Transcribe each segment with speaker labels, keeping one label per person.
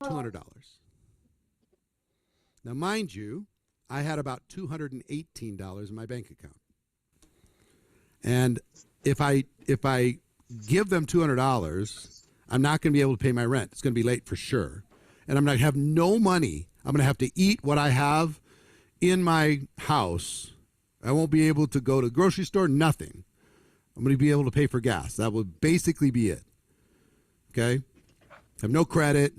Speaker 1: $200. Now, mind you, I had about $218 in my bank account. And if I give them $200, I'm not going to be able to pay my rent. It's going to be late for sure. And I'm going to have no money. I'm going to have to eat what I have in my house. I won't be able to go to the grocery store, nothing. I'm going to be able to pay for gas. That would basically be it. Okay? I have no credit.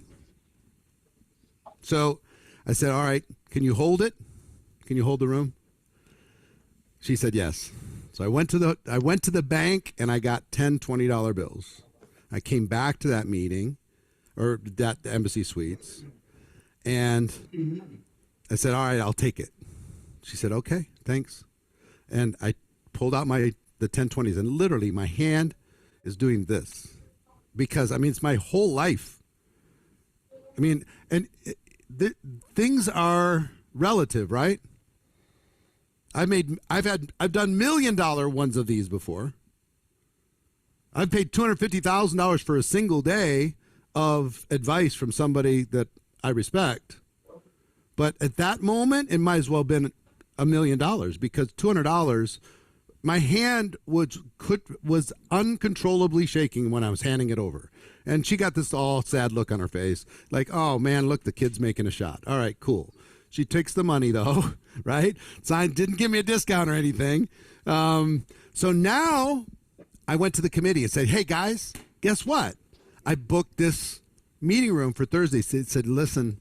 Speaker 1: So I said, all right, can you hold it? Can you hold the room? She said yes. So I went to the bank and I got 10 $20 bills. I came back to that meeting, or that Embassy Suites, and I said, all right, I'll take it. She said, okay, thanks. And I pulled out the 10 20s, and literally my hand is doing this because, I mean, it's my whole life. I mean, and things are relative, right? I've done $1 million ones of these before. I've paid $250,000 for a single day of advice from somebody that I respect. But at that moment, it might as well have been $1 million because $200, my hand was uncontrollably shaking when I was handing it over. And she got this all sad look on her face, like, oh man, look, the kid's making a shot. All right, cool. She takes the money though, right? Sign didn't give me a discount or anything. So now I went to the committee and said, hey guys, guess what? I booked this meeting room for Thursday. Said, listen,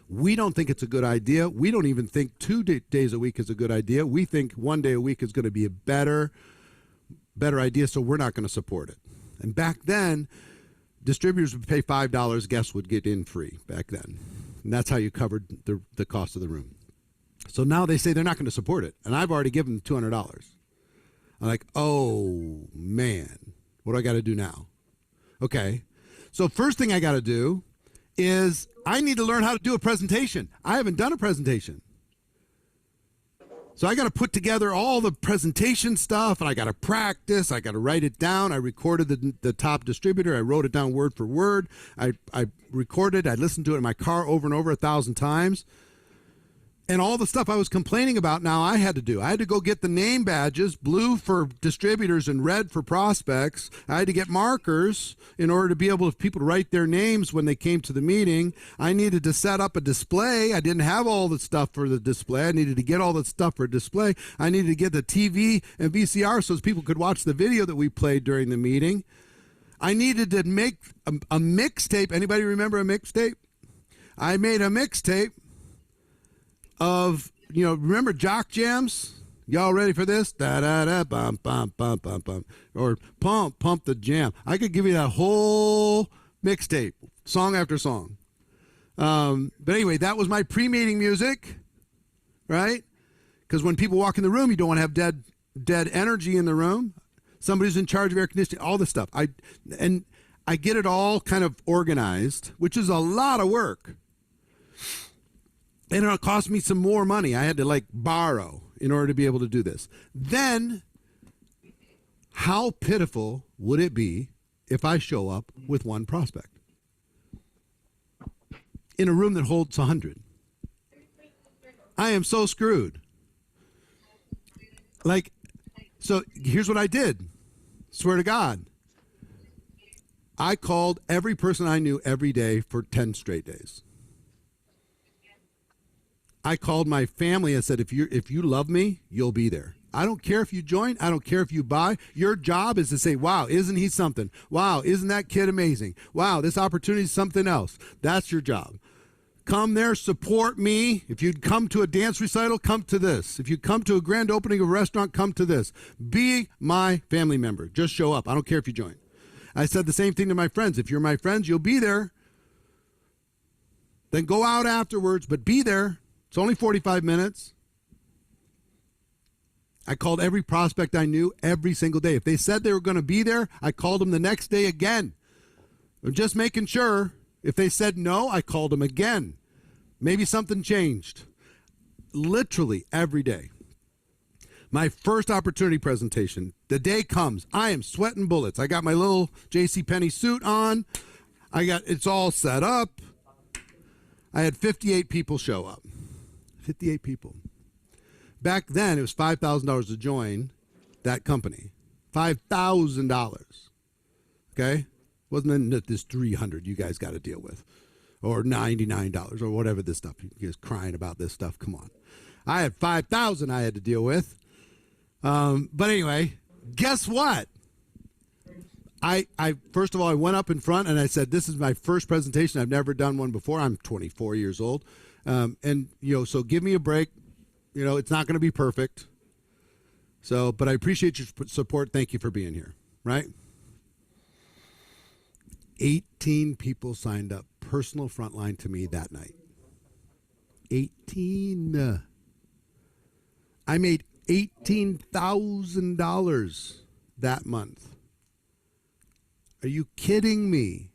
Speaker 1: we don't think it's a good idea. We don't even think 2 days a week is a good idea. We think 1 day a week is going to be a better idea, so we're not going to support it. And back then, distributors would pay $5, guests would get in free back then. And that's how you covered the cost of the room. So now they say they're not going to support it. And I've already given them $200. I'm like, oh, man, what do I got to do now? Okay, so first thing I got to do is I need to learn how to do a presentation. I haven't done a presentation. So I got to put together all the presentation stuff, and I got to practice. I got to write it down. I recorded the top distributor. I wrote it down word for word. I recorded. I listened to it in my car over and over 1,000 times. And all the stuff I was complaining about now I had to do. I had to go get the name badges, blue for distributors and red for prospects. I had to get markers in order to be able for people to write their names when they came to the meeting. I needed to set up a display. I didn't have all the stuff for the display. I needed to get all the stuff for display. I needed to get the TV and VCR so people could watch the video that we played during the meeting. I needed to make a mixtape. Anybody remember a mixtape? I made a mixtape of, remember jock jams? Y'all ready for this? Da da da bum bum bum bum bum, or pump the jam. I could give you that whole mixtape, song after song. But anyway, that was my pre-meeting music, right? Because when people walk in the room, you don't want to have dead energy in the room. Somebody's in charge of air conditioning, all this stuff. I get it all kind of organized, which is a lot of work. And it cost me some more money. I had to borrow in order to be able to do this. Then, how pitiful would it be if I show up with one prospect in a room that holds 100? I am so screwed. So here's what I did. Swear to God. I called every person I knew every day for 10 straight days. I called my family and said, if you love me, you'll be there. I don't care if you join. I don't care if you buy. Your job is to say, wow, isn't he something? Wow, isn't that kid amazing? Wow, this opportunity is something else. That's your job. Come there, support me. If you'd come to a dance recital, come to this. If you come to a grand opening of a restaurant, come to this. Be my family member. Just show up. I don't care if you join. I said the same thing to my friends. If you're my friends, you'll be there. Then go out afterwards, but be there. It's only 45 minutes. I called every prospect I knew every single day. If they said they were going to be there, I called them the next day again. I'm just making sure. If they said no, I called them again. Maybe something changed. Literally every day. My first opportunity presentation, the day comes. I am sweating bullets. I got my little JCPenney suit on. It's all set up. I had 58 people show up. 58 people. Back then, it was $5,000 to join that company. $5,000. Okay? Wasn't this 300 you guys got to deal with, or $99 or whatever this stuff. You guys crying about this stuff. Come on. I had 5,000 I had to deal with. But anyway, guess what? I first of all, I went up in front and I said, this is my first presentation. I've never done one before. I'm 24 years old. And, so give me a break. It's not going to be perfect. So, but I appreciate your support. Thank you for being here. Right? 18 people signed up, personal frontline to me that night. 18. I made $18,000 that month. Are you kidding me?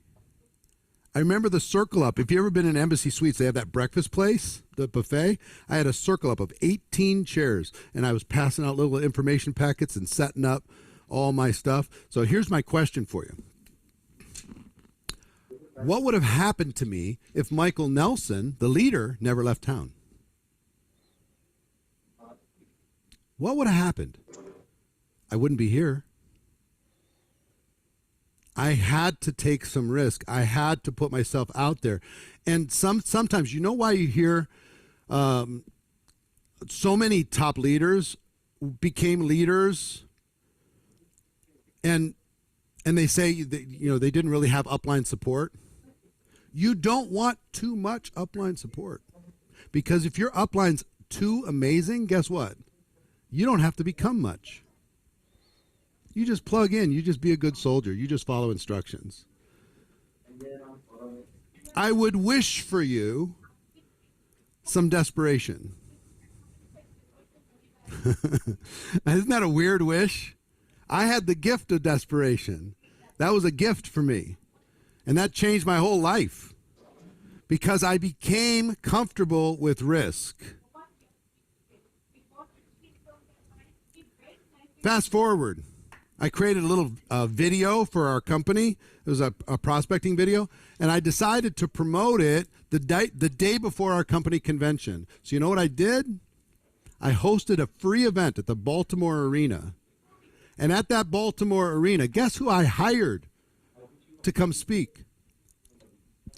Speaker 1: I remember the circle up. If you've ever been in Embassy Suites, they have that breakfast place, the buffet. I had a circle up of 18 chairs, and I was passing out little information packets and setting up all my stuff. So here's my question for you. What would have happened to me if Michael Nelson, the leader, never left town? What would have happened? I wouldn't be here. I had to take some risk. I had to put myself out there. And sometimes, you know why you hear so many top leaders became leaders and they say that, they didn't really have upline support? You don't want too much upline support, because if your upline's too amazing, guess what? You don't have to become much. You just plug in. You just be a good soldier. You just follow instructions. I would wish for you some desperation. Isn't that a weird wish? I had the gift of desperation. That was a gift for me. And that changed my whole life, because I became comfortable with risk. Fast forward. I created a little video for our company. It was a prospecting video, and I decided to promote it the day before our company convention. So you know what I did? I hosted a free event at the Baltimore Arena. And at that Baltimore Arena, guess who I hired to come speak?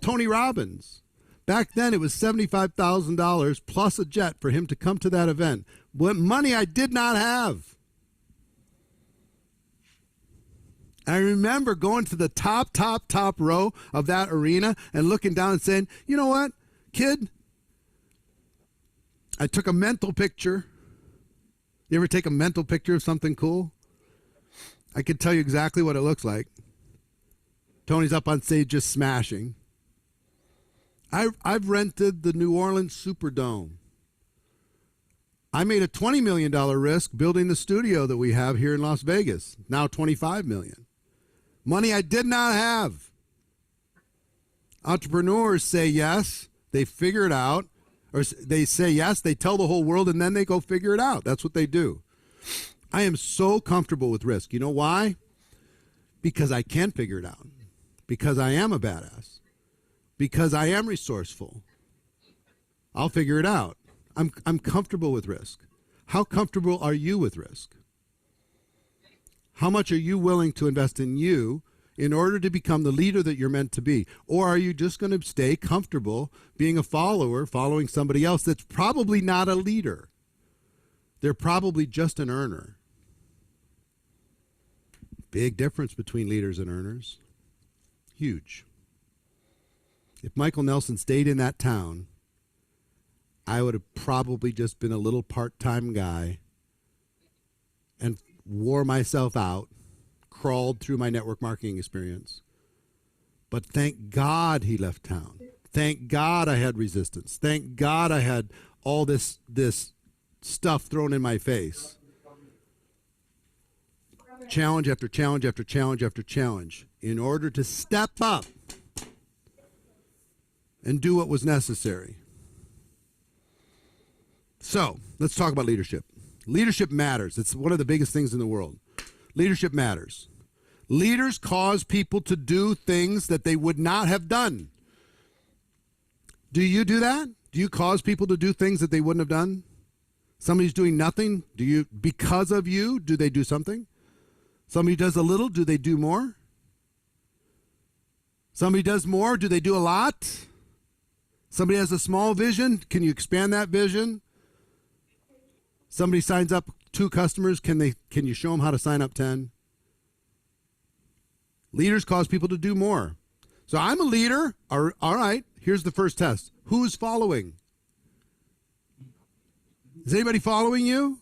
Speaker 1: Tony Robbins. Back then, it was $75,000 plus a jet for him to come to that event. What money I did not have. I remember going to the top row of that arena and looking down and saying, you know what, kid? I took a mental picture. You ever take a mental picture of something cool? I could tell you exactly what it looks like. Tony's up on stage just smashing. I've rented the New Orleans Superdome. I made a $20 million risk building the studio that we have here in Las Vegas. Now $25 million. Money I did not have. Entrepreneurs say yes, they figure it out, or they say yes, they tell the whole world, and then they go figure it out. That's what they do. I am so comfortable with risk. You know why? Because I can figure it out. Because I am a badass. Because I am resourceful. I'll figure it out. I'm comfortable with risk. How comfortable are you with risk? How much are you willing to invest in you in order to become the leader that you're meant to be? Or are you just going to stay comfortable being a follower, following somebody else that's probably not a leader? They're probably just an earner. Big difference between leaders and earners. Huge. If Michael Nelson stayed in that town, I would have probably just been a little part-time guy and wore myself out, crawled through my network marketing experience. But thank God he left town. Thank God I had resistance. Thank God I had all this stuff thrown in my face. Challenge after challenge after challenge after challenge in order to step up and do what was necessary. So, let's talk about leadership. Leadership matters. It's one of the biggest things in the world. Leadership matters. Leaders cause people to do things that they would not have done Do you do that? Do you cause people to do things that they wouldn't have done? Somebody's doing nothing. Do you, because of you, do they do something? Somebody does a little. Do they do more? Somebody does more. Do they do a lot? Somebody has a small vision. Can you expand that vision? Somebody signs up 2 customers. Can you show them how to sign up 10? Leaders cause people to do more. So I'm a leader. All right. Here's the first test. Who's following? Is anybody following you?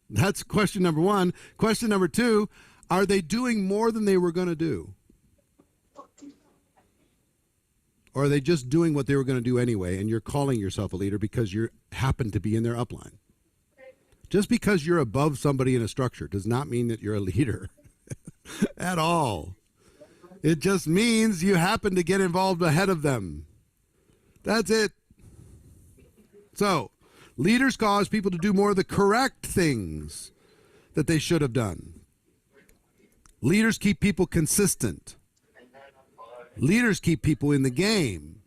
Speaker 1: That's question number 1. Question number 2, are they doing more than they were going to do? Or are they just doing what they were going to do anyway, and you're calling yourself a leader because you happen to be in their upline? Just because you're above somebody in a structure does not mean that you're a leader at all. It just means you happen to get involved ahead of them. That's it. So, leaders cause people to do more of the correct things that they should have done. Leaders keep people consistent. Leaders keep people in the game.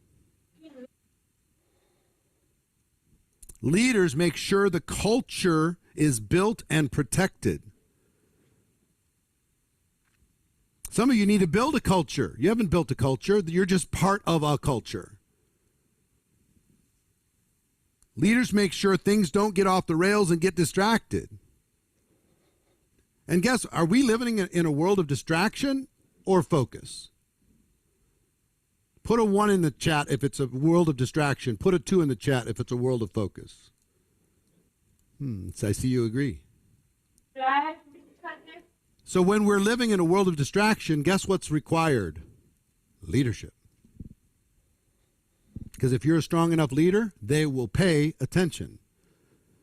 Speaker 1: Leaders make sure the culture is built and protected. Some of you need to build a culture. You haven't built a culture. You're just part of a culture. Leaders make sure things don't get off the rails and get distracted. And guess, are we living in a world of distraction or focus? Put a 1 in the chat if it's a world of distraction. Put a 2 in the chat if it's a world of focus. So I see you agree. So when we're living in a world of distraction, guess what's required? Leadership. Because if you're a strong enough leader, they will pay attention.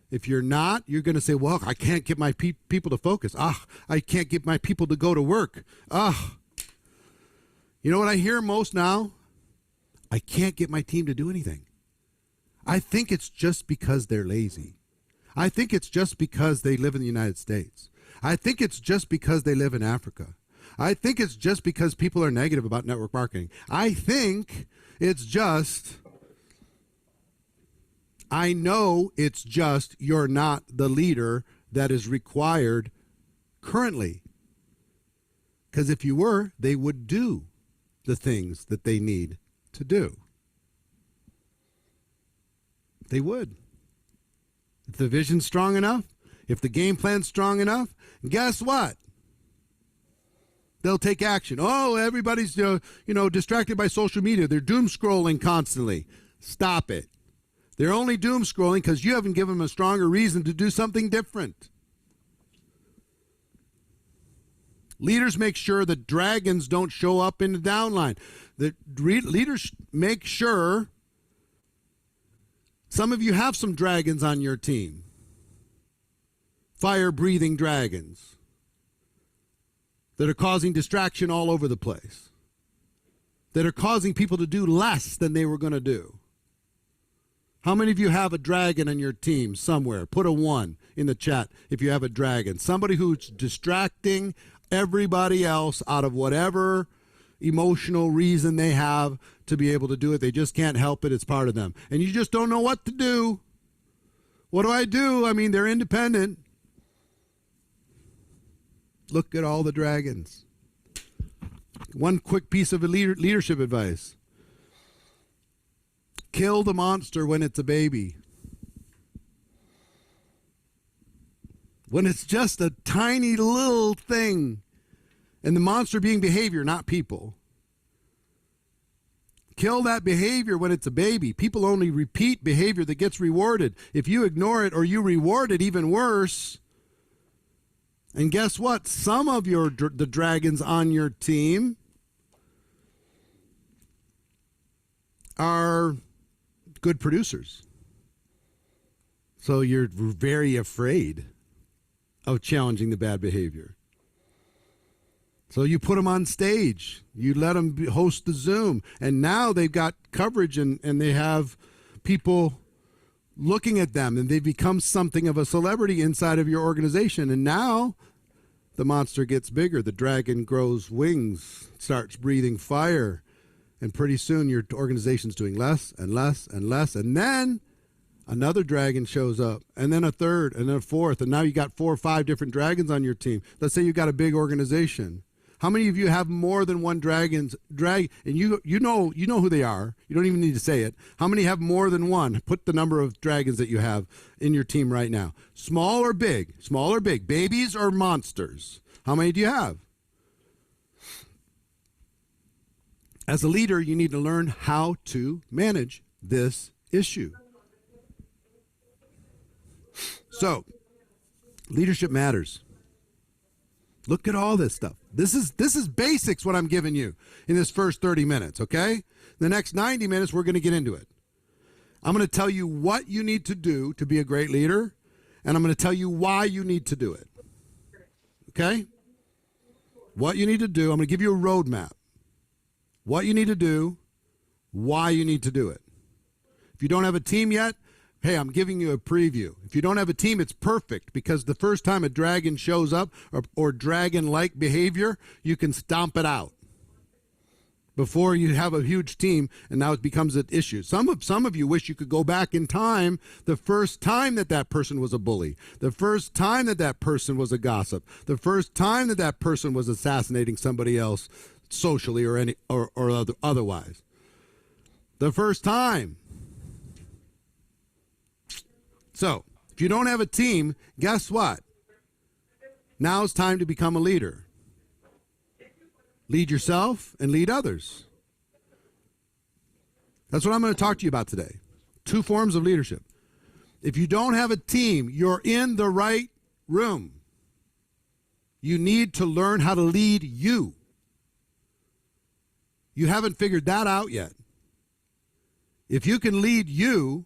Speaker 1: If you're not, you're going to say, well, I can't get my people to focus. I can't get my people to go to work. You know what I hear most now? I can't get my team to do anything. I think it's just because they're lazy. I think it's just because they live in the United States. I think it's just because they live in Africa. I think it's just because people are negative about network marketing. I think it's just, I know it's just you're not the leader that is required currently. Because if you were, they would do the things that they need to do. They would. If the vision's strong enough, if the game plan's strong enough, guess what? They'll take action. Oh, everybody's distracted by social media. They're doom scrolling constantly. Stop it. They're only doom scrolling because you haven't given them a stronger reason to do something different. Leaders make sure that dragons don't show up in the downline. The leaders make sure. Some of you have some dragons on your team. Fire-breathing dragons that are causing distraction all over the place. That are causing people to do less than they were going to do. How many of you have a dragon on your team somewhere? Put a 1 in the chat if you have a dragon. Somebody who's distracting everybody else out of whatever emotional reason they have to be able to do it. They just can't help it. It's part of them. And you just don't know what to do. What do I do? I mean, they're independent. Look at all the dragons. One quick piece of leadership advice. Kill the monster when it's a baby. When it's just a tiny little thing. And the monster being behavior, not people. Kill that behavior when it's a baby. People only repeat behavior that gets rewarded. If you ignore it or you reward it, even worse. And guess what? Some of the dragons on your team are good producers. So you're very afraid of challenging the bad behavior. So you put them on stage. You let them host the Zoom. And now they've got coverage and they have people looking at them. And they become something of a celebrity inside of your organization. And now the monster gets bigger. The dragon grows wings, starts breathing fire. And pretty soon your organization's doing less and less and less. And then another dragon shows up, and then a third, and then a fourth. And now you got 4 or 5 different dragons on your team. Let's say you got a big organization. How many of you have more than one and you know who they are. You don't even need to say it. How many have more than one? Put the number of dragons that you have in your team right now. Small or big? Small or big? Babies or monsters? How many do you have? As a leader, you need to learn how to manage this issue. So, leadership matters. Look at all this stuff. This is basics what I'm giving you in this first 30 minutes, okay? The next 90 minutes, we're going to get into it. I'm going to tell you what you need to do to be a great leader, and I'm going to tell you why you need to do it. Okay? What you need to do, I'm going to give you a roadmap. What you need to do, why you need to do it. If you don't have a team yet, hey, I'm giving you a preview. If you don't have a team, it's perfect, because the first time a dragon shows up or dragon-like behavior, you can stomp it out before you have a huge team, and now it becomes an issue. Some of you wish you could go back in time the first time that person was a bully, the first time that person was a gossip, the first time that person was assassinating somebody else socially or otherwise. The first time. So, if you don't have a team, guess what? Now it's time to become a leader. Lead yourself and lead others. That's what I'm going to talk to you about today. 2 forms of leadership. If you don't have a team, you're in the right room. You need to learn how to lead you. You haven't figured that out yet. If you can lead you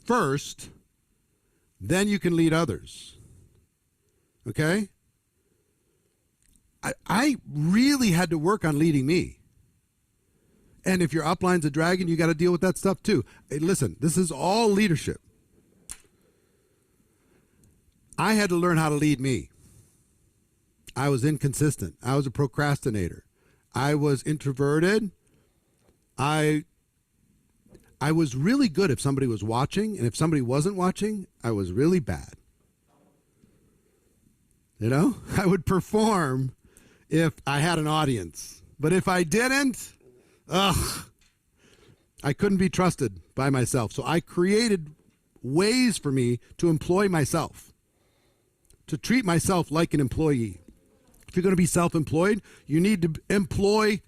Speaker 1: first, then you can lead others. Okay? I really had to work on leading me. And if your upline's a dragon, you got to deal with that stuff too. Hey, listen, this is all leadership. I had to learn how to lead me. I was inconsistent. I was a procrastinator. I was introverted. I was really good if somebody was watching, and if somebody wasn't watching, I was really bad. You know, I would perform if I had an audience, but if I didn't, I couldn't be trusted by myself. So I created ways for me to employ myself, to treat myself like an employee. If you're going to be self-employed, you need to employ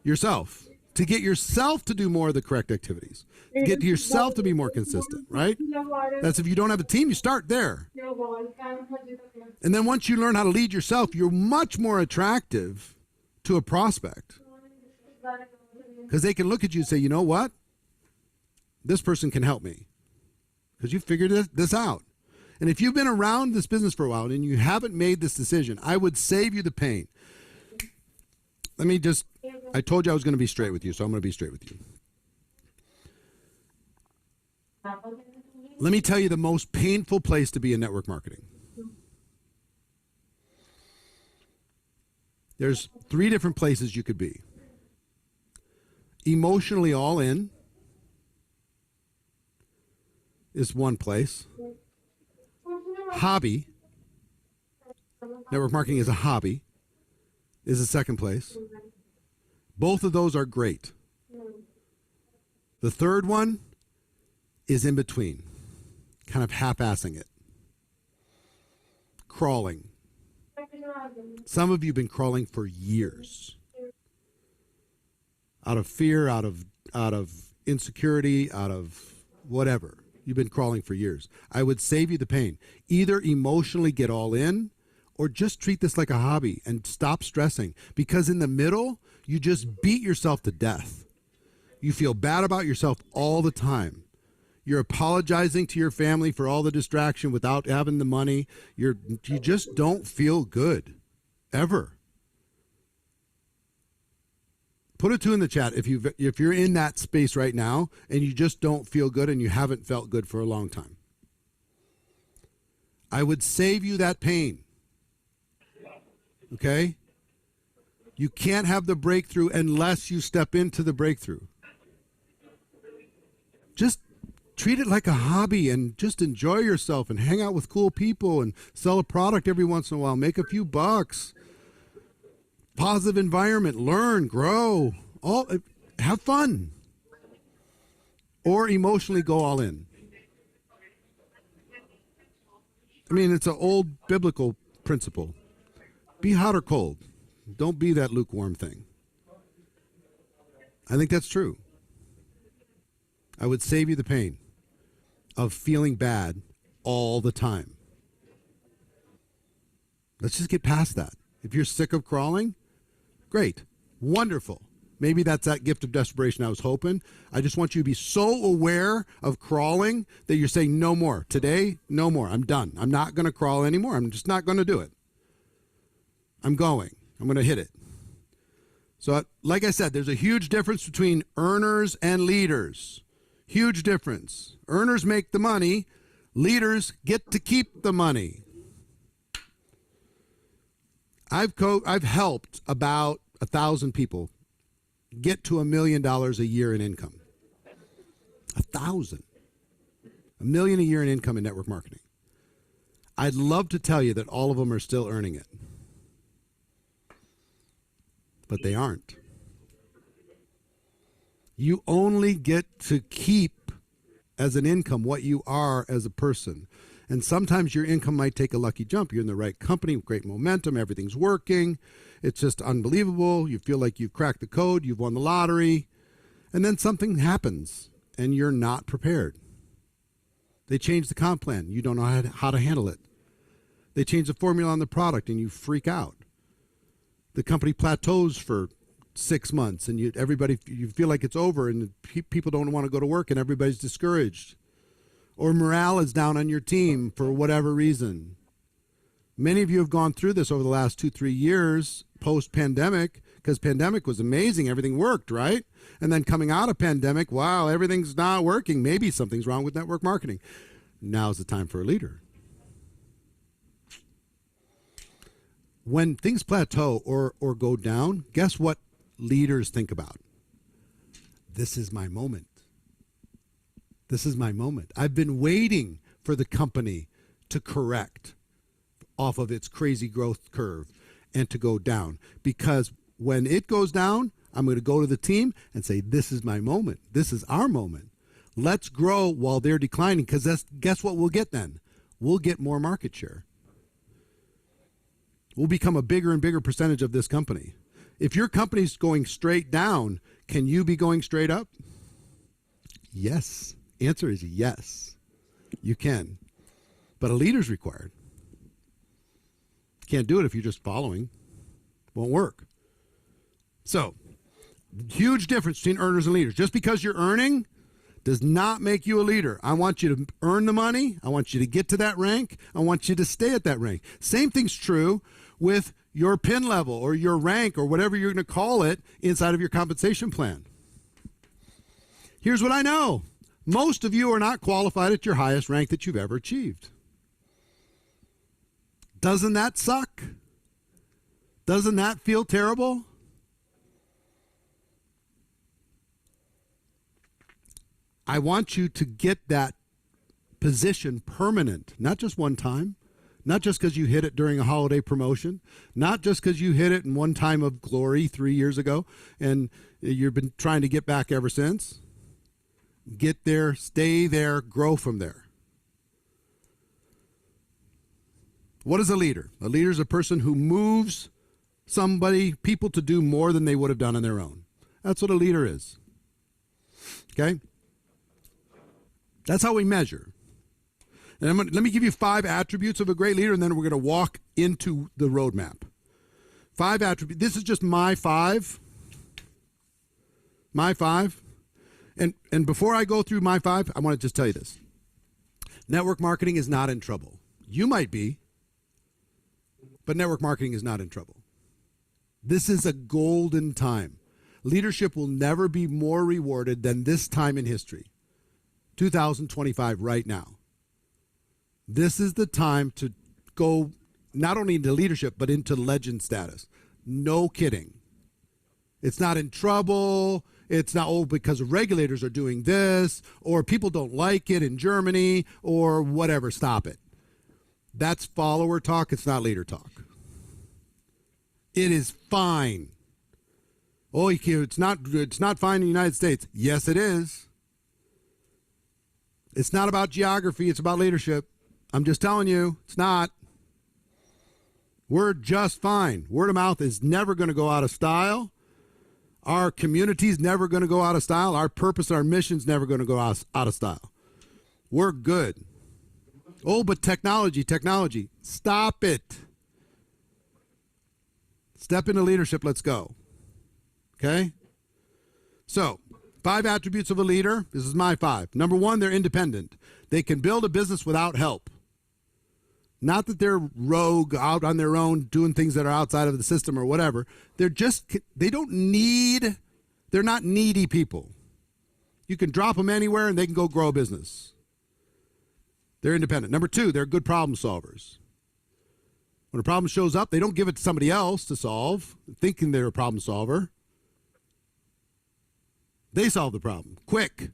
Speaker 1: yourself to get yourself to do more of the correct activities, get yourself to be more consistent, right? That's if you don't have a team, you start there. And then once you learn how to lead yourself, you're much more attractive to a prospect, because they can look at you and say, you know what? This person can help me because you figured this out. And if you've been around this business for a while and you haven't made this decision, I would save you the pain. I told you I was going to be straight with you, so I'm going to be straight with you. Let me tell you the most painful place to be in network marketing. There's 3 different places you could be. Emotionally all in is one place. Hobby, network marketing is a hobby, is the second place. Both of those are great. The third one is in between, kind of half-assing it. Crawling. Some of you have been crawling for years. Out of fear, out of insecurity, out of whatever. You've been crawling for years. I would save you the pain. Either emotionally get all in, or just treat this like a hobby and stop stressing. Because in the middle, you just beat yourself to death. You feel bad about yourself all the time. You're apologizing to your family for all the distraction without having the money. You just don't feel good, ever. Put a 2 in the chat if you're in that space right now and you just don't feel good and you haven't felt good for a long time. I would save you that pain. Okay? You can't have the breakthrough unless you step into the breakthrough. Just treat it like a hobby and just enjoy yourself and hang out with cool people and sell a product every once in a while. Make a few bucks. Positive environment. Learn, grow. Have fun. Or emotionally go all in. I mean, it's an old biblical principle. Be hot or cold. Don't be that lukewarm thing. I think that's true. I would save you the pain of feeling bad all the time. Let's just get past that. If you're sick of crawling, great. Wonderful. Maybe that's that gift of desperation I was hoping. I just want you to be so aware of crawling that you're saying no more. Today, no more. I'm done. I'm not going to crawl anymore. I'm just not going to do it. I'm going. I'm going to hit it. So, like I said, there's a huge difference between earners and leaders. Huge difference. Earners make the money. Leaders get to keep the money. I've helped about 1,000 people get to $1 million a year in income. 1,000. $1 million a year in income in network marketing. I'd love to tell you that all of them are still earning it. But they aren't. You only get to keep as an income what you are as a person. And sometimes your income might take a lucky jump. You're in the right company, great momentum, everything's working. It's just unbelievable. You feel like you've cracked the code, you've won the lottery. And then something happens and you're not prepared. They change the comp plan. You don't know how to handle it. They change the formula on the product and you freak out. The company plateaus for 6 months and you feel like it's over and people don't want to go to work and everybody's discouraged. Or morale is down on your team for whatever reason. Many of you have gone through this over the last 2-3 years post-pandemic because pandemic was amazing. Everything worked, right? And then coming out of pandemic, wow, everything's not working. Maybe something's wrong with network marketing. Now's the time for a leader. When things plateau or go down, guess what leaders think about? This is my moment. This is my moment. I've been waiting for the company to correct off of its crazy growth curve and to go down. Because when it goes down, I'm going to go to the team and say, this is my moment. This is our moment. Let's grow while they're declining because guess what we'll get then? We'll get more market share. We'll become a bigger and bigger percentage of this company. If your company's going straight down, can you be going straight up? Yes. Answer is yes. You can. But a leader's required. Can't do it if you're just following. Won't work. So, huge difference between earners and leaders. Just because you're earning does not make you a leader. I want you to earn the money. I want you to get to that rank. I want you to stay at that rank. Same thing's true with your pin level or your rank or whatever you're going to call it inside of your compensation plan. Here's what I know. Most of you are not qualified at your highest rank that you've ever achieved. Doesn't that suck? Doesn't that feel terrible? I want you to get that position permanent, not just one time, not just because you hit it during a holiday promotion, not just because you hit it in one time of glory 3 years ago and you've been trying to get back ever since. Get there, stay there, grow from there. What is a leader? A leader is a person who moves people to do more than they would have done on their own. That's what a leader is. Okay? That's how we measure. And let me give you 5 attributes of a great leader, and then we're going to walk into the roadmap. 5 attributes. This is just my 5. My 5. And before I go through my 5, I want to just tell you this. Network marketing is not in trouble. You might be, but network marketing is not in trouble. This is a golden time. Leadership will never be more rewarded than this time in history. 2025 right now. This is the time to go not only into leadership, but into legend status. No kidding. It's not in trouble. It's not, oh, because regulators are doing this, or people don't like it in Germany, or whatever. Stop it. That's follower talk. It's not leader talk. It is fine. Oh, it's not fine in the United States. Yes, it is. It's not about geography. It's about leadership. I'm just telling you, it's not. We're just fine. Word of mouth is never going to go out of style. Our community's never going to go out of style. Our purpose, our mission's never going to go out of style. We're good. Oh, but technology. Stop it. Step into leadership. Let's go. Okay? So, 5 attributes of a leader. This is my 5. Number 1, they're independent. They can build a business without help. Not that they're rogue out on their own doing things that are outside of the system or whatever. They're not needy people. You can drop them anywhere and they can go grow a business. They're independent. Number 2, they're good problem solvers. When a problem shows up, they don't give it to somebody else to solve, thinking they're a problem solver. They solve the problem quick.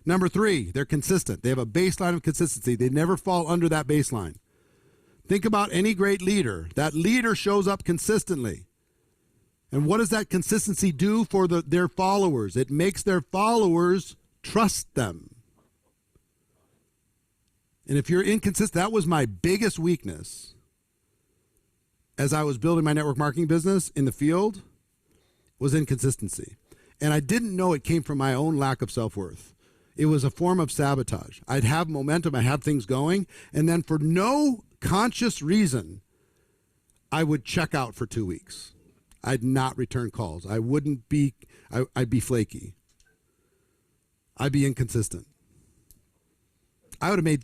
Speaker 1: Number 3, they're consistent. They have a baseline of consistency. They never fall under that baseline. Think about any great leader. That leader shows up consistently. And what does that consistency do for their followers? It makes their followers trust them. And if you're inconsistent, that was my biggest weakness as I was building my network marketing business in the field, was inconsistency. And I didn't know it came from my own lack of self-worth. It was a form of sabotage. I'd have momentum, I'd have things going, and then for no conscious reason, I would check out for 2 weeks. I'd not return calls. I'd be flaky. I'd be inconsistent. I would have made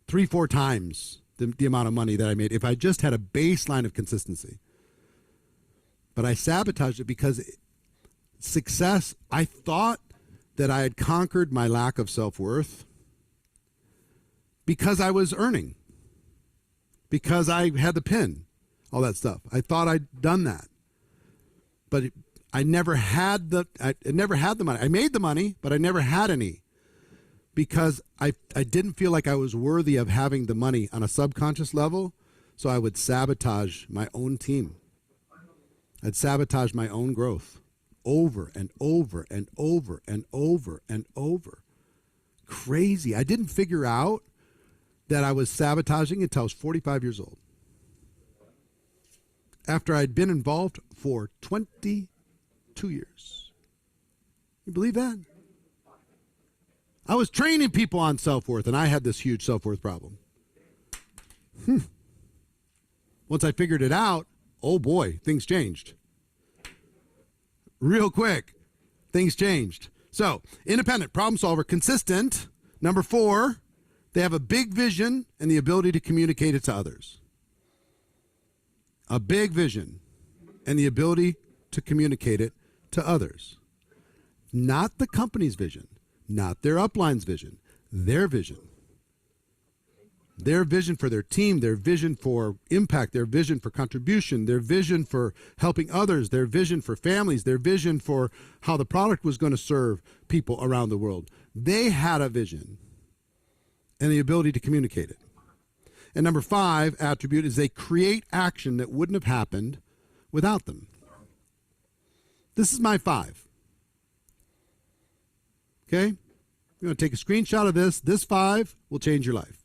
Speaker 1: 3-4 times the amount of money that I made if I just had a baseline of consistency. But I sabotaged it because success, I thought that I had conquered my lack of self-worth because I was earning, because I had the pin, all that stuff. I thought I'd done that. But I never had the money. I made the money, but I never had any because I didn't feel like I was worthy of having the money on a subconscious level, so I would sabotage my own team. I'd sabotage my own growth. Over and over and over and over and over. Crazy. I didn't figure out that I was sabotaging until I was 45 years old. After I'd been involved for 22 years. You believe that? I was training people on self-worth, and I had this huge self-worth problem. Once I figured it out, oh boy, things changed. Real quick, things changed. So, independent, problem solver, consistent. Number 4, they have a big vision and the ability to communicate it to others. A big vision and the ability to communicate it to others. Not the company's vision, not their upline's vision, their vision. Their vision for their team, their vision for impact, their vision for contribution, their vision for helping others, their vision for families, their vision for how the product was going to serve people around the world. They had a vision and the ability to communicate it. And number 5 attribute is they create action that wouldn't have happened without them. This is my 5. Okay? You're going to take a screenshot of this. This 5 will change your life.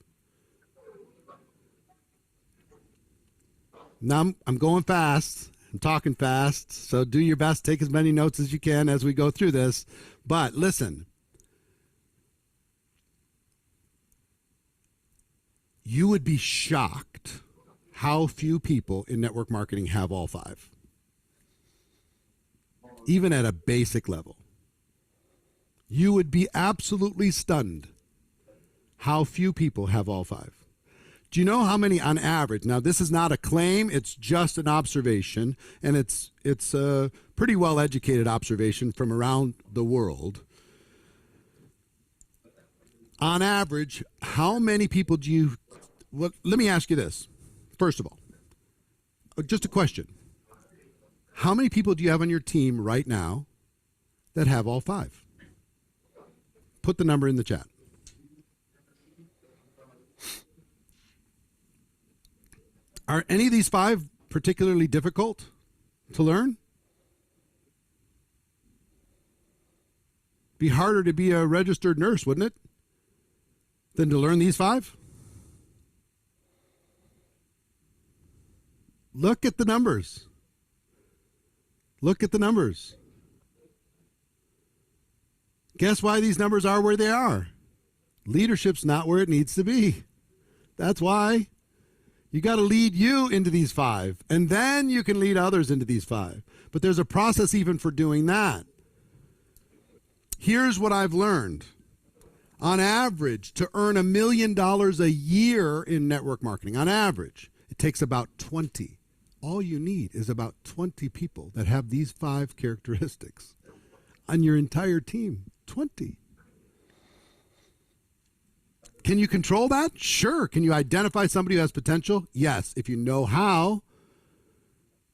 Speaker 1: Now I'm going fast. I'm talking fast. So do your best. Take as many notes as you can as we go through this. But listen. You would be shocked how few people in network marketing have all 5. Even at a basic level. You would be absolutely stunned how few people have all 5. Do you know how many on average? Now, this is not a claim. It's just an observation, and it's a pretty well-educated observation from around the world. On average, how many people do you... Well, let me ask you this, first of all. Just a question. How many people do you have on your team right now that have all 5? Put the number in the chat. Are any of these 5 particularly difficult to learn? Be harder to be a registered nurse, wouldn't it? Than to learn these 5? Look at the numbers. Look at the numbers. Guess why these numbers are where they are? Leadership's not where it needs to be. That's why. You got to lead you into these 5, and then you can lead others into these 5. But there's a process even for doing that. Here's what I've learned. On average, to earn $1 million a year in network marketing, on average, it takes about 20. All you need is about 20 people that have these 5 characteristics on your entire team. 20. Can you control that? Sure. Can you identify somebody who has potential? Yes, if you know how.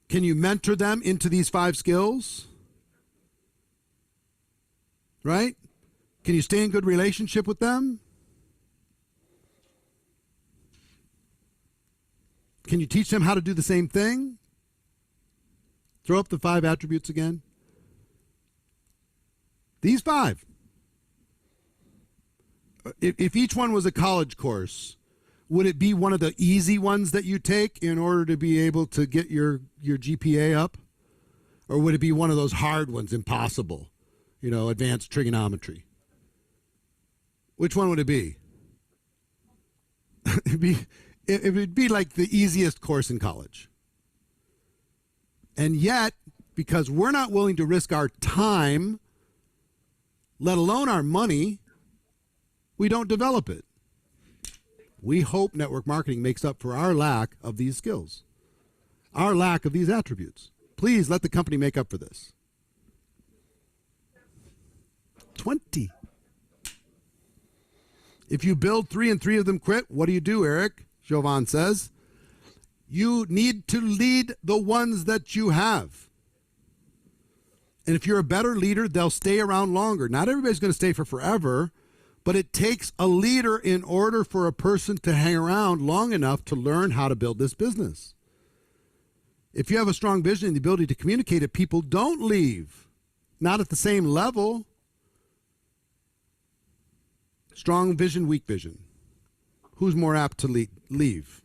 Speaker 1: Can you mentor them into these 5 skills? Right? Can you stay in good relationship with them? Can you teach them how to do the same thing? Throw up the 5 attributes again. These 5. If each one was a college course, would it be one of the easy ones that you take in order to be able to get your GPA up? Or would it be one of those hard ones, impossible, advanced trigonometry? Which one would it be? It would be like the easiest course in college. And yet, because we're not willing to risk our time, let alone our money, we don't develop it. We hope network marketing makes up for our lack of these skills, our lack of these attributes. Please let the company make up for this. 20. If you build 3 and 3 of them quit, what do, Eric? Jovan says. You need to lead the ones that you have. And if you're a better leader, they'll stay around longer. Not everybody's going to stay for forever, but it takes a leader in order for a person to hang around long enough to learn how to build this business. If you have a strong vision and the ability to communicate it, people don't leave. Not at the same level. Strong vision, weak vision. Who's more apt to leave?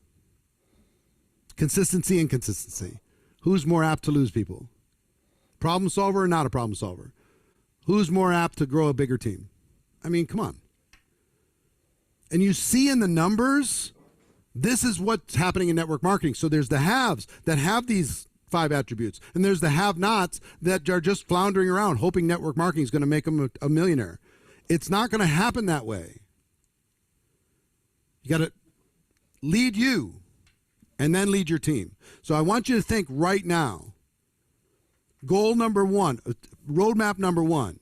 Speaker 1: Consistency and consistency. Who's more apt to lose people? Problem solver or not a problem solver? Who's more apt to grow a bigger team? I mean, come on. And you see in the numbers, this is what's happening in network marketing. So there's the haves that have these 5 attributes, and there's the have-nots that are just floundering around, hoping network marketing is going to make them a millionaire. It's not going to happen that way. You got to lead you and then lead your team. So I want you to think right now, goal number 1, roadmap number 1,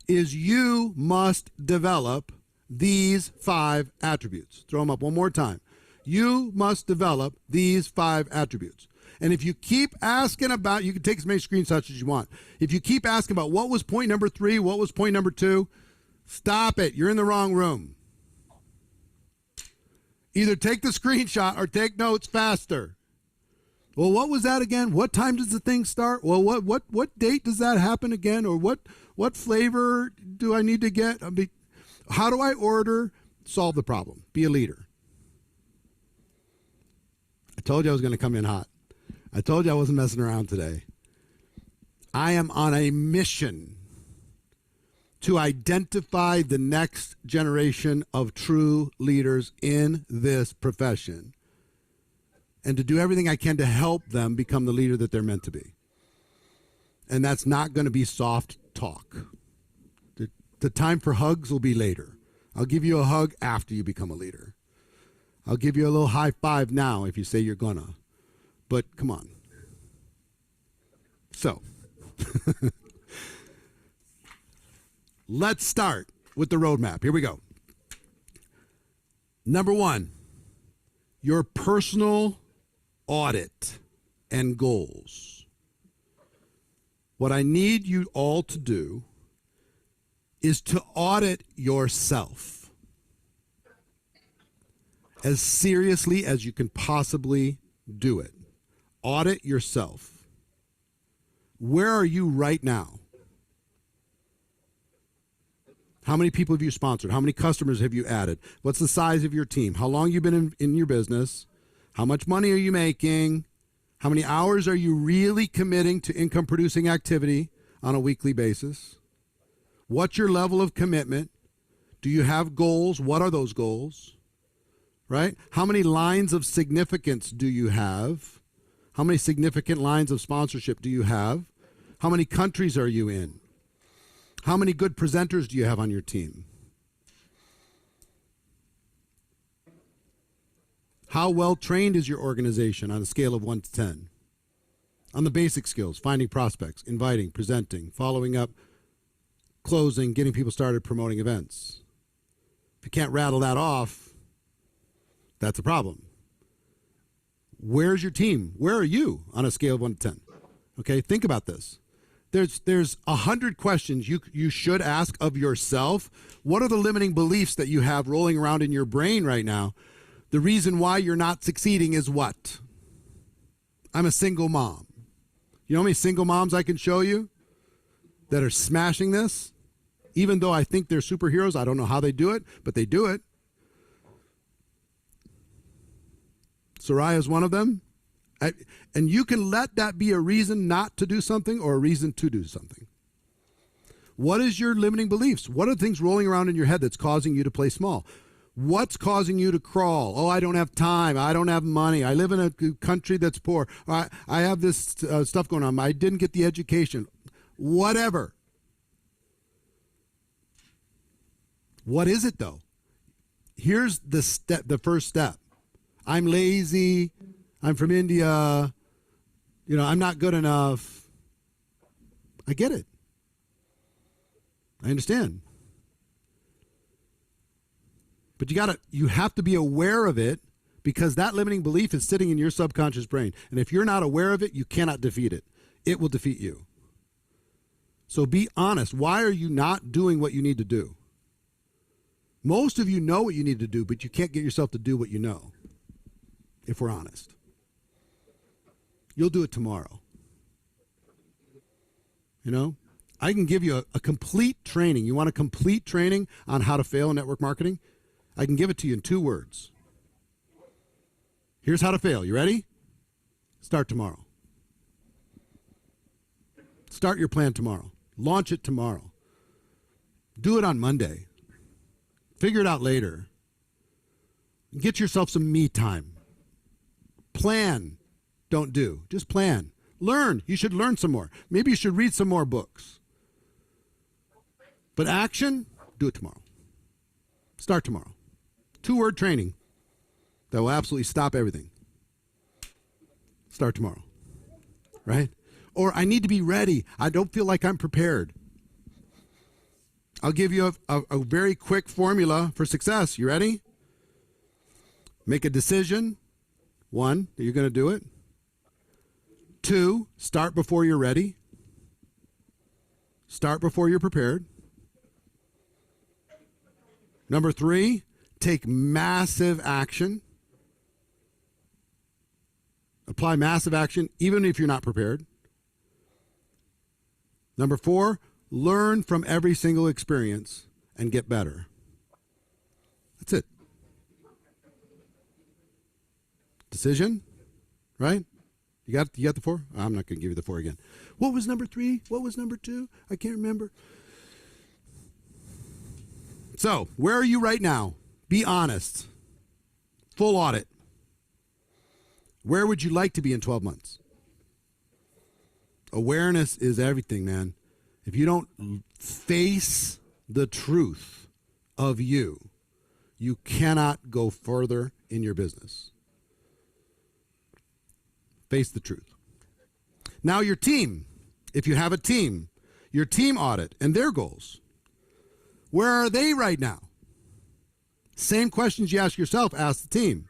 Speaker 1: is you must develop these 5 attributes. Throw them up one more time. You must develop these 5 attributes. And if you keep asking about, you can take as many screenshots as you want. If you keep asking about what was point number 3, what was point number 2, stop it. You're in the wrong room. Either take the screenshot or take notes faster. Well, what was that again? What time does the thing start? Well, what date does that happen again? Or what flavor do I need to get? How do I order? Solve the problem. Be a leader. I told you I was going to come in hot. I told you I wasn't messing around today. I am on a mission to identify the next generation of true leaders in this profession and to do everything I can to help them become the leader that they're meant to be. And that's not going to be soft talk. The time for hugs will be later. I'll give you a hug after you become a leader. I'll give you a little high five now if you say you're gonna. But come on. So, let's start with the roadmap. Here we go. Number 1, your personal audit and goals. What I need you all to do is to audit yourself as seriously as you can possibly do it. Audit yourself. Where are you right now? How many people have you sponsored? How many customers have you added? What's the size of your team? How long have you been in your business? How much money are you making? How many hours are you really committing to income producing activity on a weekly basis? What's your level of commitment? Do you have goals? What are those goals? Right? How many lines of significance do you have? How many significant lines of sponsorship do you have? How many countries are you in? How many good presenters do you have on your team? How well trained is your organization on a scale of 1 to 10? On the basic skills, finding prospects, inviting, presenting, following up, closing, getting people started, promoting events. If you can't rattle that off, that's a problem. Where's your team? Where are you on a scale of 1 to 10? Okay, think about this. There's 100 questions you should ask of yourself. What are the limiting beliefs that you have rolling around in your brain right now? The reason why you're not succeeding is what? I'm a single mom. You know how many single moms I can show you that are smashing this? Even though I think they're superheroes, I don't know how they do it, but they do it. Soraya's one of them. And you can let that be a reason not to do something or a reason to do something. What is your limiting beliefs? What are the things rolling around in your head that's causing you to play small? What's causing you to crawl? Oh, I don't have time. I don't have money. I live in a country that's poor. I have this stuff going on. I didn't get the education. Whatever. What is it, though? Here's the first step. I'm lazy. I'm from India. I'm not good enough. I get it. I understand. But you have to be aware of it, because that limiting belief is sitting in your subconscious brain. And if you're not aware of it, you cannot defeat it. It will defeat you. So be honest. Why are you not doing what you need to do? Most of you know what you need to do, but you can't get yourself to do what you know, if we're honest. You'll do it tomorrow. I can give you a complete training. You want a complete training on how to fail in network marketing? I can give it to you in 2 words. Here's how to fail. You ready? Start tomorrow. Start your plan tomorrow. Launch it tomorrow. Do it on Monday. Figure it out later. Get yourself some me time. Plan. Don't do. Just plan. Learn. You should learn some more. Maybe you should read some more books. But action, do it tomorrow. Start tomorrow. 2-word training that will absolutely stop everything. Start tomorrow. Right? Or I need to be ready. I don't feel like I'm prepared. I'll give you a very quick formula for success. You ready? Make a decision. 1, that you're going to do it. 2, start before you're ready. Start before you're prepared. Number 3, take massive action. Apply massive action even if you're not prepared. Number 4, learn from every single experience and get better. That's it. Decision, right? You got the 4? I'm not going to give you the 4 again. What was number 3? What was number 2? I can't remember. So, where are you right now? Be honest. Full audit. Where would you like to be in 12 months? Awareness is everything, man. If you don't face the truth of you, you cannot go further in your business. Face the truth. Now your team, if you have a team, your team audit and their goals. Where are they right now? Same questions you ask yourself, ask the team.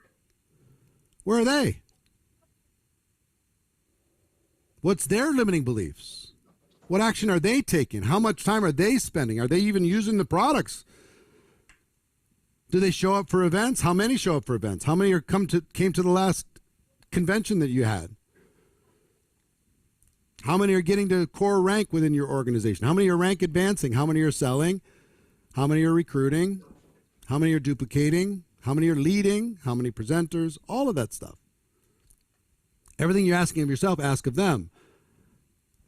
Speaker 1: Where are they? What's their limiting beliefs? What action are they taking? How much time are they spending? Are they even using the products? Do they show up for events? How many show up for events? How many came to the last convention that you had? How many are getting to core rank within your organization? How many are rank advancing? How many are selling? How many are recruiting? How many are duplicating? How many are leading? How many presenters? All of that stuff. Everything you're asking of yourself, ask of them.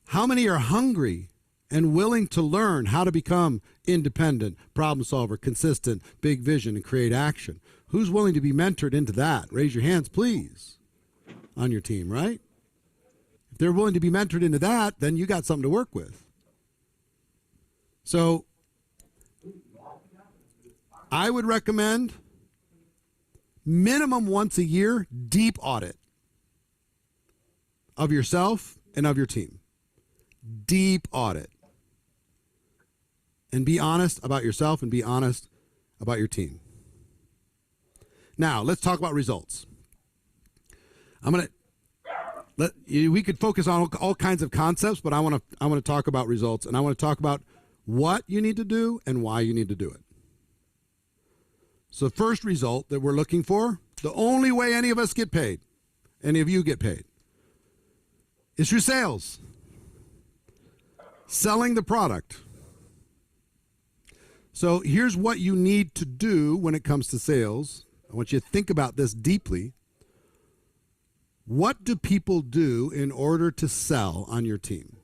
Speaker 1: How many are hungry and willing to learn how to become independent, problem solver, consistent, big vision, and create action? Who's willing to be mentored into that? Raise your hands, please, on your team, right? If they're willing to be mentored into that, then you got something to work with. So I would recommend minimum once a year, deep audit of yourself and of your team. Deep audit. And be honest about yourself and be honest about your team. Now, let's talk about results. We could focus on all kinds of concepts, but I want to talk about results, and I want to talk about what you need to do and why you need to do it. So the first result that we're looking for, the only way any of us get paid, any of you get paid, is through sales. Selling the product. So here's what you need to do when it comes to sales. I want you to think about this deeply. What do people do in order to sell on your team?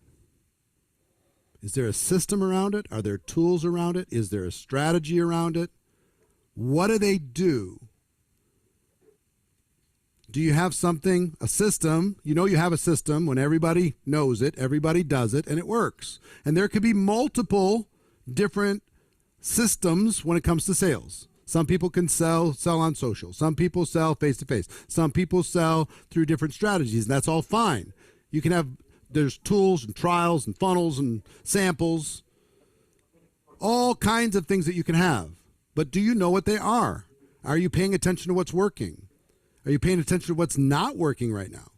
Speaker 1: Is there a system around it? Are there tools around it? Is there a strategy around it? What do they do? Do you have something, a system? You know you have a system when everybody knows it, everybody does it, and it works. And there could be multiple different systems when it comes to sales. Some people can sell on social. Some people sell face-to-face. Some people sell through different strategies, and that's all fine. You can have, there's tools and trials and funnels and samples, all kinds of things that you can have. But do you know what they are? Are you paying attention to what's working? Are you paying attention to what's not working right now?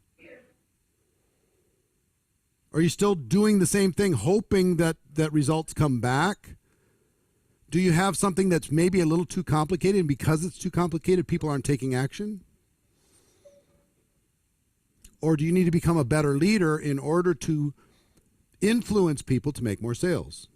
Speaker 1: Are you still doing the same thing, hoping that results come back? Do you have something that's maybe a little too complicated, and because it's too complicated, people aren't taking action? Or do you need to become a better leader in order to influence people to make more sales?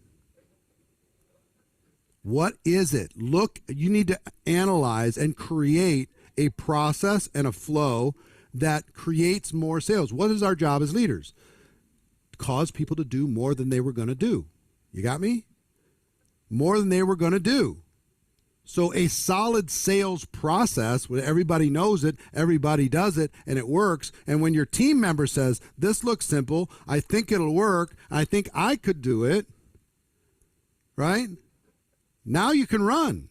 Speaker 1: What is it? Look, you need to analyze and create a process and a flow that creates more sales. What is our job as leaders? Cause people to do more than they were going to do. You got me? More than they were going to do. So a solid sales process where everybody knows it, everybody does it, and it works. And when your team member says, this looks simple, I think it'll work, I think I could do it, right? Now you can run.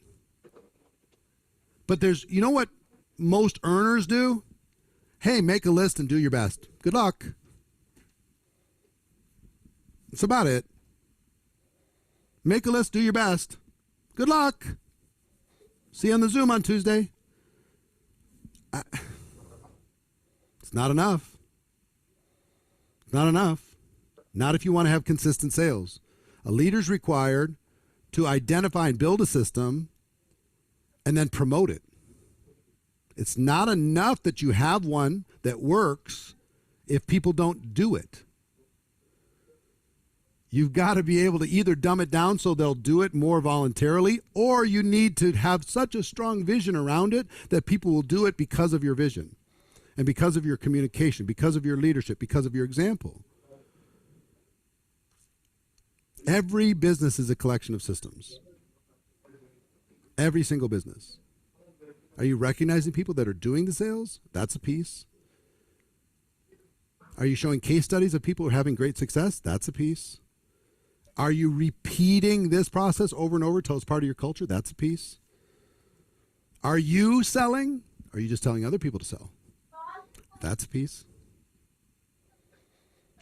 Speaker 1: But there's, you know what most earners do? Hey, make a list and do your best. Good luck. That's about it. Make a list, do your best. Good luck. See you on the Zoom on Tuesday. It's not enough. It's not enough. Not if you want to have consistent sales. A leader's required to identify and build a system and then promote it. It's not enough that you have one that works if people don't do it. You've got to be able to either dumb it down so they'll do it more voluntarily, or you need to have such a strong vision around it that people will do it because of your vision and because of your communication, because of your leadership, because of your example. Every business is a collection of systems. Every single business. Are you recognizing people that are doing the sales? That's a piece. Are you showing case studies of people who are having great success? That's a piece. Are you repeating this process over and over until it's part of your culture? That's a piece. Are you selling? Or are you just telling other people to sell? That's a piece.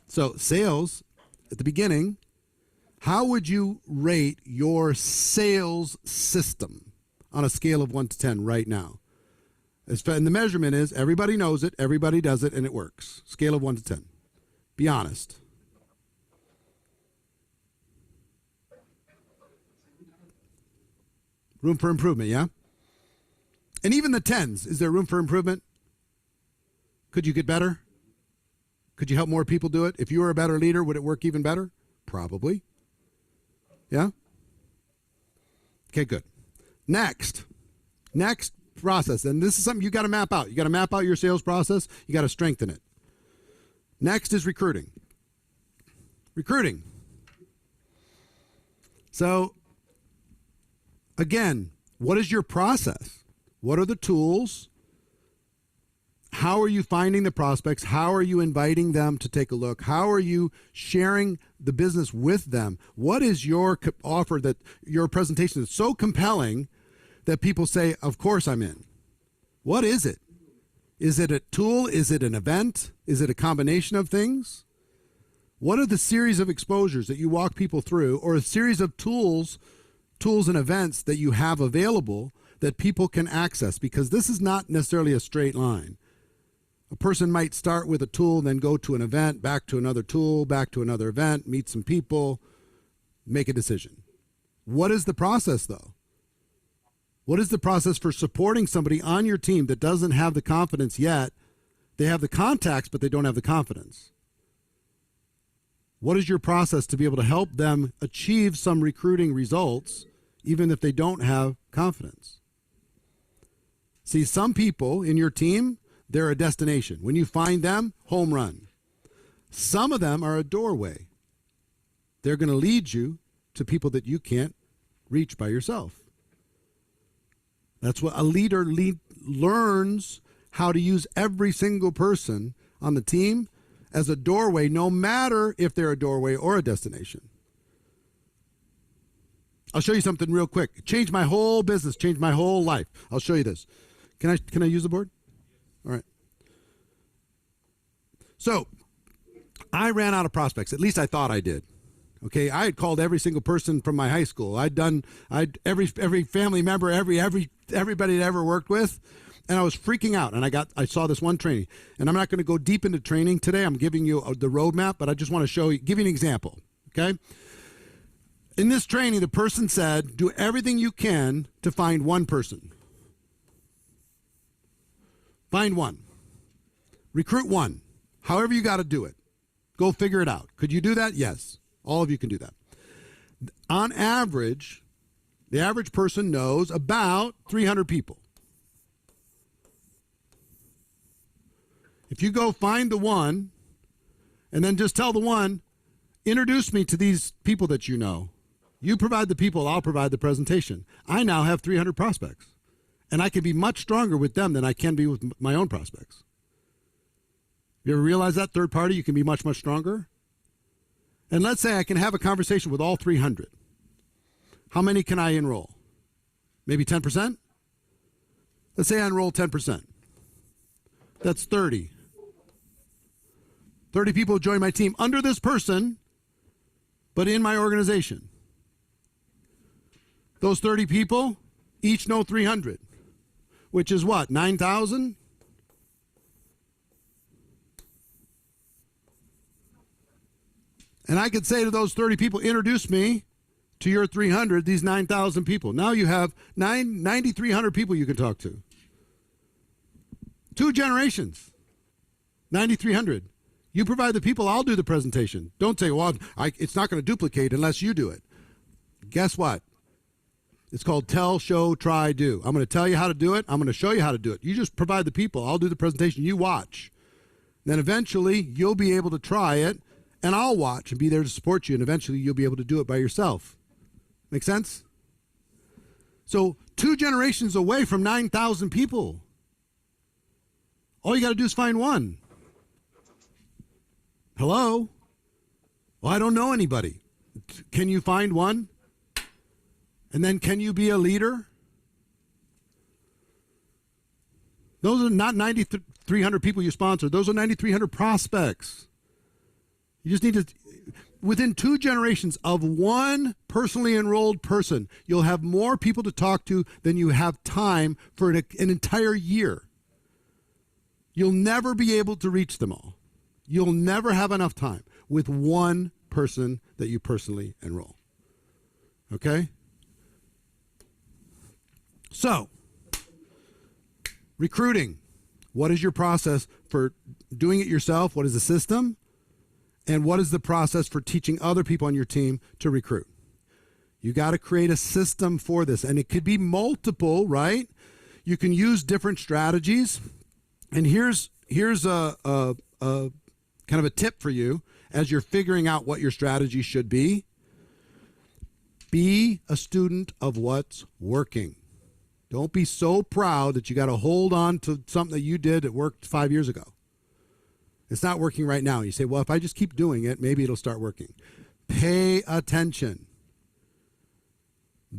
Speaker 1: So sales, at the beginning, how would you rate your sales system on a scale of 1 to 10 right now? And the measurement is everybody knows it, everybody does it, and it works. Scale of 1 to 10. Be honest. Room for improvement, yeah? And even the 10s, is there room for improvement? Could you get better? Could you help more people do it? If you were a better leader, would it work even better? Probably. Yeah? Okay, good. Next process, and this is something you got to map out. You got to map out your sales process. You got to strengthen it. Next is recruiting. Recruiting. So, again, what is your process? What are the tools? How are you finding the prospects? How are you inviting them to take a look? How are you sharing the business with them? What is your offer, that your presentation is so compelling that people say, of course I'm in? What is it? Is it a tool? Is it an event? Is it a combination of things? What are the series of exposures that you walk people through, or a series of tools and events that you have available that people can access? Because this is not necessarily a straight line. A person might start with a tool, then go to an event, back to another tool, back to another event, meet some people, make a decision. What is the process, though? What is the process for supporting somebody on your team that doesn't have the confidence yet? They have the contacts, but they don't have the confidence. What is your process to be able to help them achieve some recruiting results, even if they don't have confidence? See, some people in your team, they're a destination. When you find them, home run. Some of them are a doorway. They're going to lead you to people that you can't reach by yourself. That's what a leader learns, how to use every single person on the team as a doorway, no matter if they're a doorway or a destination. I'll show you something real quick. It changed my whole business, changed my whole life. I'll show you this. Can I use the board? All right. So I ran out of prospects. At least I thought I did. Okay, I had called every single person from my high school. I'd every family member, everybody I'd ever worked with, and I was freaking out. And I saw this one training, and I'm not going to go deep into training today. I'm giving you the roadmap, but I just want to give you an example. Okay. In this training, the person said, do everything you can to find one person. Find one. Recruit one. However you got to do it. Go figure it out. Could you do that? Yes. All of you can do that. On average, the average person knows about 300 people. If you go find the one, and then just tell the one, introduce me to these people that you know. You provide the people, I'll provide the presentation. I now have 300 prospects. And I can be much stronger with them than I can be with my own prospects. You ever realize that, third party, you can be much, much stronger? And let's say I can have a conversation with all 300. How many can I enroll? Maybe 10%? Let's say I enroll 10%. That's 30. 30 people join my team under this person, but in my organization. Those 30 people each know 300, which is what, 9,000? And I could say to those 30 people, introduce me to your 300, these 9,000 people. Now you have 9,300 people you can talk to. 2 generations, 9,300. You provide the people, I'll do the presentation. Don't say, well, it's not going to duplicate unless you do it. Guess what? It's called tell, show, try, do. I'm going to tell you how to do it. I'm going to show you how to do it. You just provide the people. I'll do the presentation. You watch. Then eventually you'll be able to try it, and I'll watch and be there to support you, and eventually you'll be able to do it by yourself. Make sense? So 2 generations away from 9,000 people. All you got to do is find one. Hello? Well, I don't know anybody. Can you find one? And then can you be a leader? Those are not 9,300 people you sponsor. Those are 9,300 prospects. You just need to, within 2 generations of one personally enrolled person, you'll have more people to talk to than you have time for an entire year. You'll never be able to reach them all. You'll never have enough time with one person that you personally enroll. Okay? So, recruiting. What is your process for doing it yourself? What is the system? And what is the process for teaching other people on your team to recruit? You got to create a system for this. And it could be multiple, right? You can use different strategies. And here's a kind of a tip for you as you're figuring out what your strategy should be. Be a student of what's working. Don't be so proud that you got to hold on to something that you did that worked 5 years ago. It's not working right now. You say, well, if I just keep doing it, maybe it'll start working. Pay attention.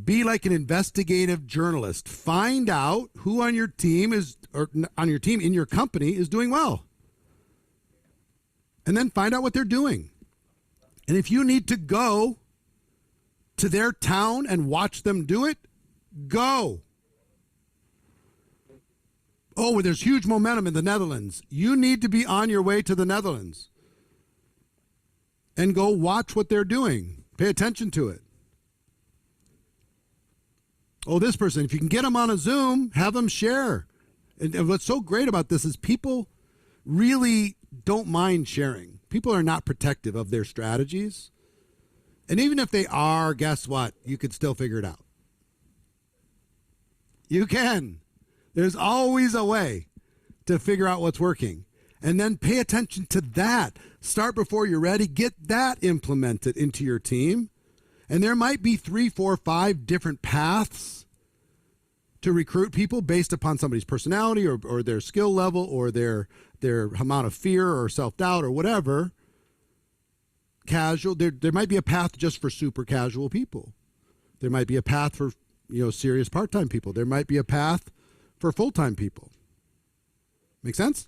Speaker 1: Be like an investigative journalist. Find out who on your team in your company is doing well. And then find out what they're doing. And if you need to go to their town and watch them do it, go. Oh, there's huge momentum in the Netherlands. You need to be on your way to the Netherlands and go watch what they're doing. Pay attention to it. Oh, this person, if you can get them on a Zoom, have them share. And what's so great about this is people really don't mind sharing. People are not protective of their strategies. And even if they are, guess what? You could still figure it out. You can. There's always a way to figure out what's working. And then pay attention to that. Start before you're ready. Get that implemented into your team. And there might be 3, 4, 5 different paths to recruit people based upon somebody's personality or their skill level or their amount of fear or self-doubt or whatever. Casual. There might be a path just for super casual people. There might be a path for serious part-time people. There might be a path for full-time people. Make sense?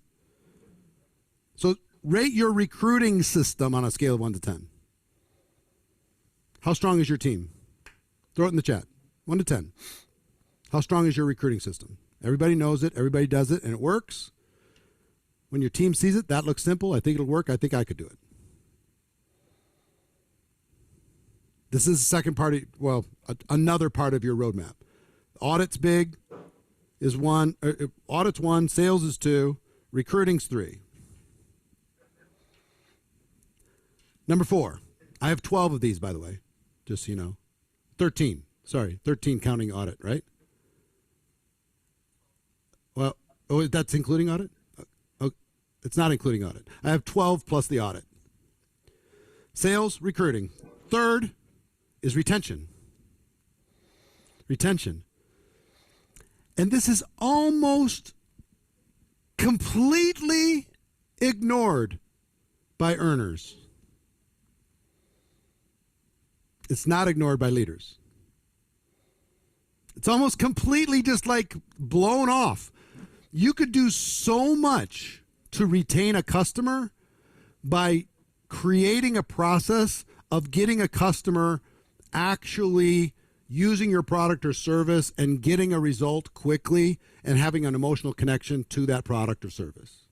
Speaker 1: So rate your recruiting system on a scale of 1 to 10. How strong is your team? Throw it in the chat. 1 to 10. How strong is your recruiting system? Everybody knows it. Everybody does it, and it works. When your team sees it, that looks simple. I think it'll work. I think I could do it. This is the second part another part of your roadmap. Audit's big. Audit's 1, sales is 2, recruiting's 3. Number 4. I have 12 of these, by the way, just so you know. 13 counting audit, right? Well, that's including audit? Oh, it's not including audit. I have 12 plus the audit. Sales, recruiting. Third is retention. Retention. And this is almost completely ignored by earners. It's not ignored by leaders. It's almost completely just like blown off. You could do so much to retain a customer by creating a process of getting a customer actually using your product or service and getting a result quickly and having an emotional connection to that product or service.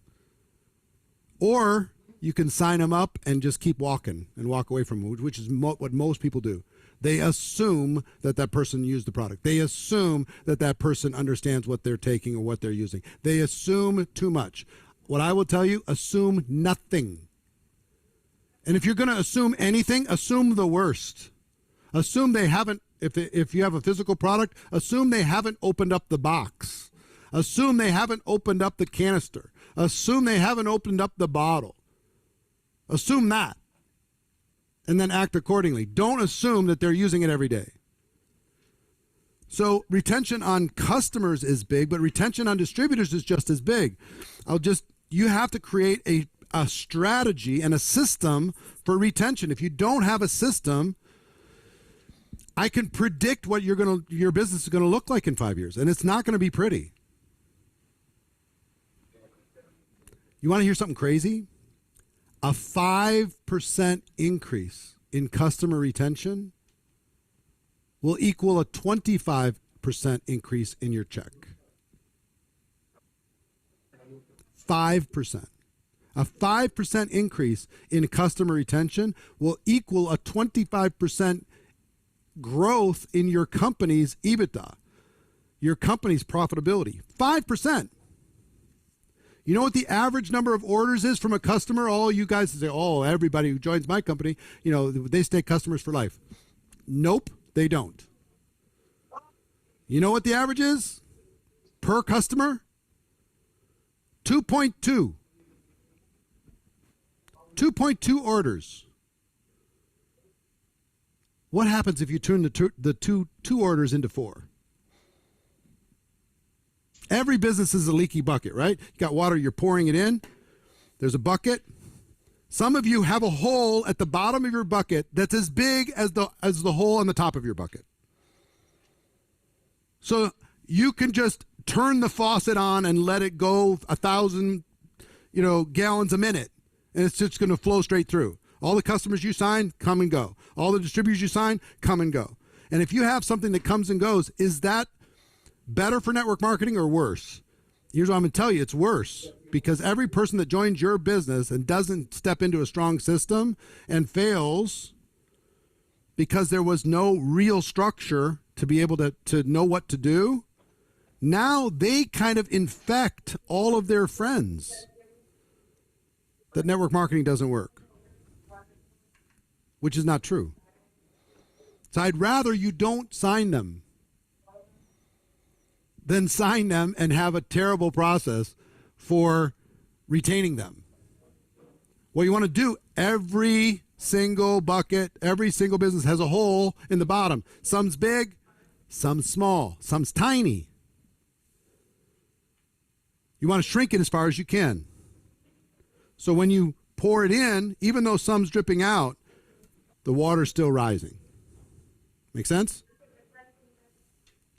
Speaker 1: Or you can sign them up and just keep walking and walk away from them, which is what most people do. They assume that that person used the product. They assume that that person understands what they're taking or what they're using. They assume too much. What I will tell you, assume nothing. And if you're going to assume anything, assume the worst. Assume they haven't, if you have a physical product, assume they haven't opened up the box. Assume they haven't opened up the canister. Assume they haven't opened up the bottle. Assume that. And then act accordingly. Don't assume that they're using it every day. So retention on customers is big, but retention on distributors is just as big. You have to create a strategy and a system for retention. If you don't have a system, I can predict what your business is going to look like in 5 years, and it's not going to be pretty. You want to hear something crazy? A 5% increase in customer retention will equal a 25% increase in your check. 5%. A 5% increase in customer retention will equal a 25% growth in your company's EBITDA. your company's profitability. 5%. You know what the average number of orders is from a customer? All you guys say, oh, everybody who joins my company, they stay customers for life. Nope, they don't. You know what the average is per customer? 2.2. 2.2 orders. What happens if you turn the two orders into 4? Every business is a leaky bucket, right? You got water, you're pouring it in. There's a bucket. Some of you have a hole at the bottom of your bucket that's as big as the hole on the top of your bucket. So you can just turn the faucet on and let it go 1,000, gallons a minute, and it's just going to flow straight through. All the customers you sign, come and go. All the distributors you sign, come and go. And if you have something that comes and goes, is that better for network marketing or worse? Here's what I'm going to tell you. It's worse, because every person that joins your business and doesn't step into a strong system and fails because there was no real structure to be able to know what to do, now they kind of infect all of their friends that network marketing doesn't work, which is not true. So I'd rather you don't sign them than sign them and have a terrible process for retaining them. What you want to do, every single bucket, every single business has a hole in the bottom. Some's big, some's small, some's tiny. You want to shrink it as far as you can. So when you pour it in, even though some's dripping out, the water's still rising. Make sense?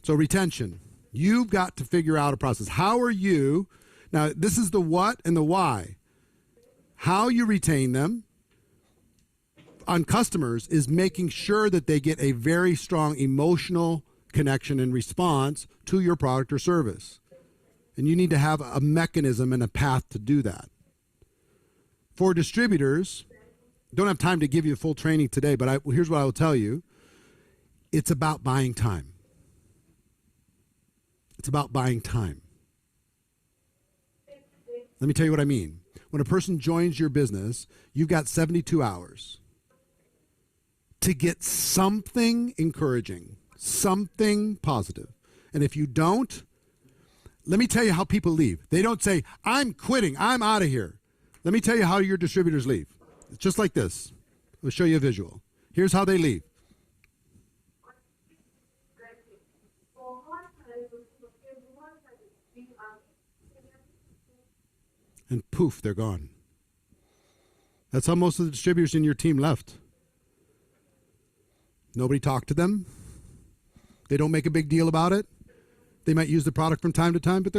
Speaker 1: So retention. You've got to figure out a process. How are you, now this is the what and the why. How you retain them on customers is making sure that they get a very strong emotional connection and response to your product or service. And you need to have a mechanism and a path to do that. For distributors, don't have time to give you the full training today, but here's what I will tell you. It's about buying time. It's about buying time. Let me tell you what I mean. When a person joins your business, you've got 72 hours to get something encouraging, something positive. And if you don't, let me tell you how people leave. They don't say, I'm quitting, I'm out of here. Let me tell you how your distributors leave. It's just like this. I'll show you a visual. Here's how they leave. And poof, they're gone. That's how most of the distributors in your team left. Nobody talked to them. They don't make a big deal about it. They might use the product from time to time, but